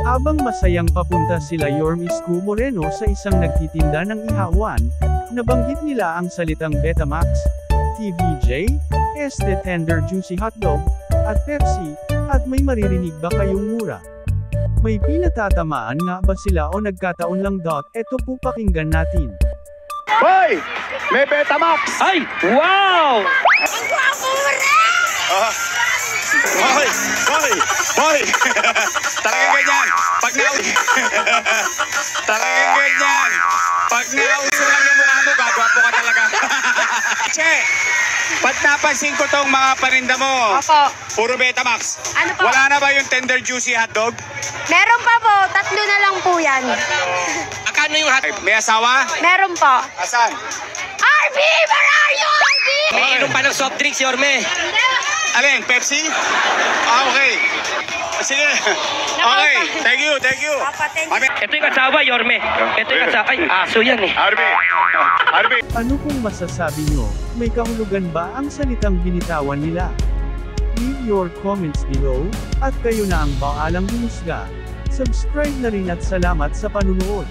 Habang masayang papunta sila Yorme Isko Moreno sa isang nagtitinda ng ihawan, nabanggit nila ang salitang Betamax, TVJ, Este Tender Juicy Hotdog, at Pepsi, at may maririnig ba kayong mura? May pinatatamaan nga ba sila o nagkataon lang? Eto po pakinggan natin. Hoy! May Betamax! Ay! Wow! Ang gwapo mo rin! Hoy! Hoy! Hoy! Talagang ganyan! Pag Talagang ganyan! Pag nauso lang yung mukha mo, gagwapo ka talaga. Che! Ba't napansin ko tong mga paninda mo? Opo. Puro Betamax. Ano po? Wala na ba yung tender juicy hotdog? Meron pa po, 3 na lang po yan. Akano yung hotdog? May asawa? Meron po. Asan? RB! Where are you, RB? May inom pa ng soft drinks, Yorme. Alin? Pepsi? Okay. Sige. Okay. Thank you. Thank you. Papa, thank you. Ito yung asawa, Yorme. Ito yung asawa. Ay, aso yan eh. Arby. Ano kung masasabi nyo, may kahulugan ba ang salitang binitawan nila? Leave your comments below, at kayo na ang baalang humusga. Subscribe na rin at salamat sa panunood.